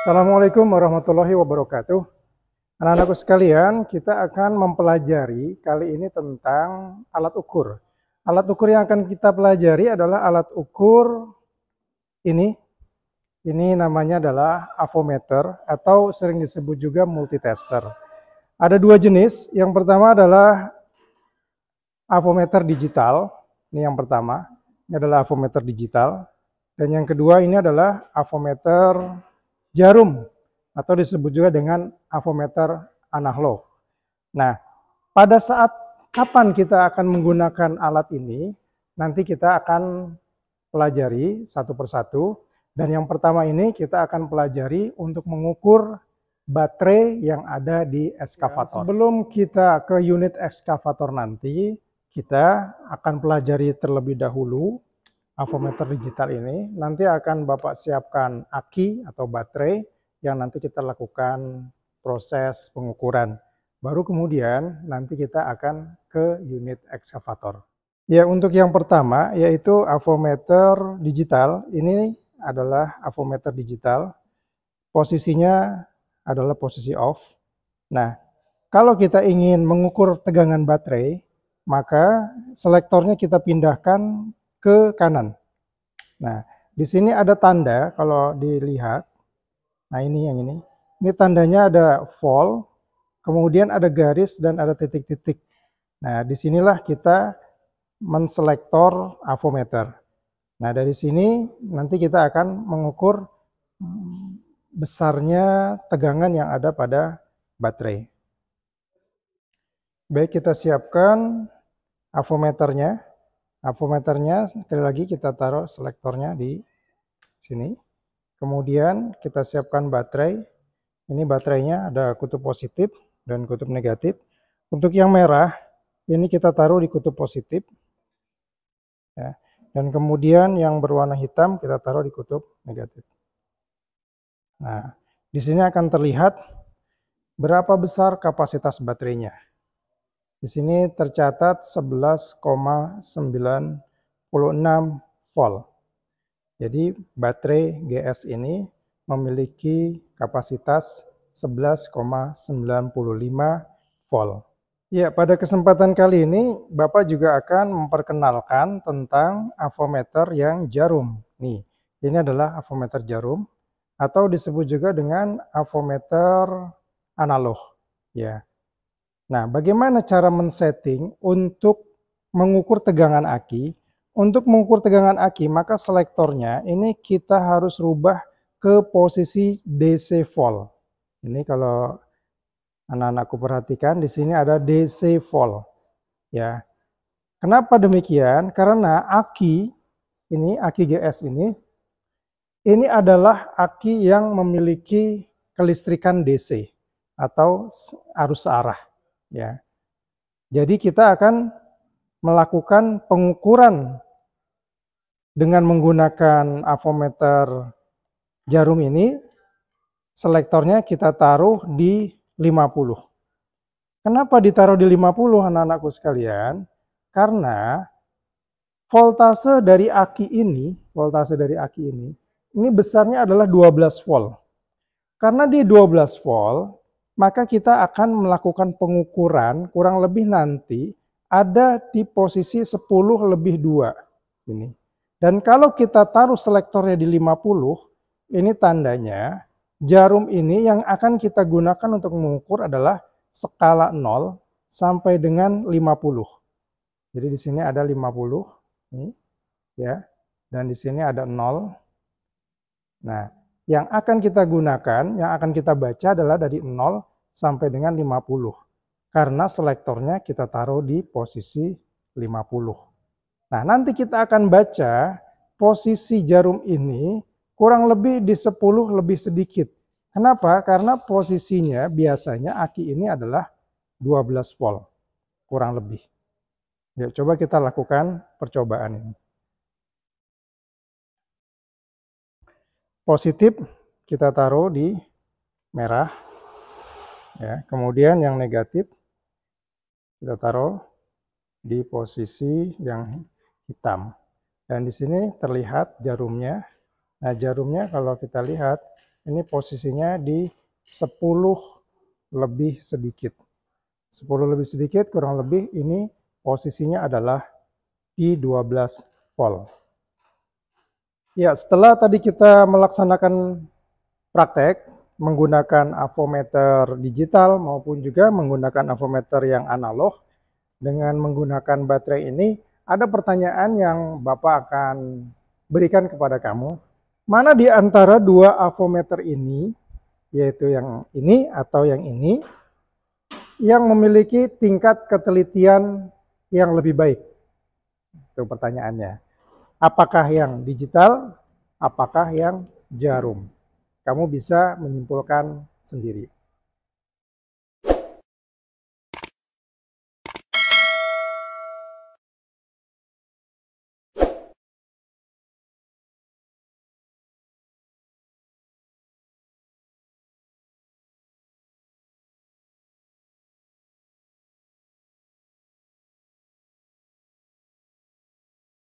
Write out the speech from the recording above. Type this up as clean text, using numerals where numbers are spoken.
Assalamualaikum warahmatullahi wabarakatuh. Anak-anakku sekalian, kita akan mempelajari kali ini tentang alat ukur. Alat ukur yang akan kita pelajari adalah alat ukur ini. Ini namanya adalah avometer atau sering disebut juga multitester. Ada dua jenis. Yang pertama adalah avometer digital. Ini yang pertama. Ini adalah avometer digital. Dan yang kedua ini adalah avometer jarum atau disebut juga dengan avometer analog. Nah, pada saat kapan kita akan menggunakan alat ini, nanti kita akan pelajari satu persatu. Dan yang pertama ini kita akan pelajari untuk mengukur baterai yang ada di ekskavator. Sebelum kita ke unit ekskavator nanti, kita akan pelajari terlebih dahulu avometer digital ini. Nanti akan Bapak siapkan aki atau baterai yang nanti kita lakukan proses pengukuran. Baru kemudian nanti kita akan ke unit ekskavator. Ya, untuk yang pertama yaitu avometer digital. Ini adalah avometer digital. Posisinya adalah posisi off. Nah, kalau kita ingin mengukur tegangan baterai, maka selektornya kita pindahkan ke kanan. Nah, di sini ada tanda kalau dilihat. Nah, ini yang ini. Ini tandanya ada volt, kemudian ada garis dan ada titik-titik. Nah, disinilah kita menselektor avometer. Nah, dari sini nanti kita akan mengukur besarnya tegangan yang ada pada baterai. Baik, kita siapkan avometernya. Avometernya sekali lagi kita taruh selektornya di sini. Kemudian kita siapkan baterai. Ini baterainya ada kutub positif dan kutub negatif. Untuk yang merah ini kita taruh di kutub positif. Ya. Dan kemudian yang berwarna hitam kita taruh di kutub negatif. Nah, di sini akan terlihat berapa besar kapasitas baterainya. Di sini tercatat 11,96 volt. Jadi baterai GS ini memiliki kapasitas 11,95 volt. Ya, pada kesempatan kali ini Bapak juga akan memperkenalkan tentang avometer yang jarum. Nih, ini adalah avometer jarum atau disebut juga dengan avometer analog. Ya. Nah, bagaimana cara men-setting untuk mengukur tegangan aki? Untuk mengukur tegangan aki, maka selektornya ini kita harus rubah ke posisi DC volt. Ini kalau anak-anakku perhatikan, di sini ada DC volt. Ya. Kenapa demikian? Karena aki GS ini adalah aki yang memiliki kelistrikan DC atau arus searah. Ya. Jadi kita akan melakukan pengukuran dengan menggunakan avometer jarum ini. Selektornya kita taruh di 50. Kenapa ditaruh di 50 anak-anakku sekalian? Karena voltase dari aki ini besarnya adalah 12 volt. Karena di 12 volt, maka kita akan melakukan pengukuran kurang lebih nanti ada di posisi 10 lebih 2. Ini. Dan kalau kita taruh selektornya di 50, ini tandanya jarum ini yang akan kita gunakan untuk mengukur adalah skala 0 sampai dengan 50. Jadi di sini ada 50, nih, ya. Dan di sini ada 0. Nah, yang akan kita gunakan, yang akan kita baca adalah dari 0 sampai dengan 50. Karena selektornya kita taruh di posisi 50. Nah, nanti kita akan baca posisi jarum ini kurang lebih di 10 lebih sedikit. Kenapa? Karena posisinya biasanya aki ini adalah 12 volt. Kurang lebih. Ya, coba kita lakukan percobaan ini. Positif kita taruh di merah. Ya, kemudian yang negatif kita taruh di posisi yang hitam. Dan di sini terlihat jarumnya. Nah, jarumnya kalau kita lihat Ini posisinya di 10 lebih sedikit. 10 lebih sedikit kurang lebih ini posisinya adalah di 12 volt. Ya, setelah tadi kita melaksanakan praktek menggunakan avometer digital maupun juga menggunakan avometer yang analog dengan menggunakan baterai ini, ada pertanyaan yang Bapak akan berikan kepada kamu. Mana di antara dua avometer ini, yaitu yang ini atau yang ini, yang memiliki tingkat ketelitian yang lebih baik? Itu pertanyaannya. Apakah yang digital, apakah yang jarum? Kamu bisa menyimpulkan sendiri.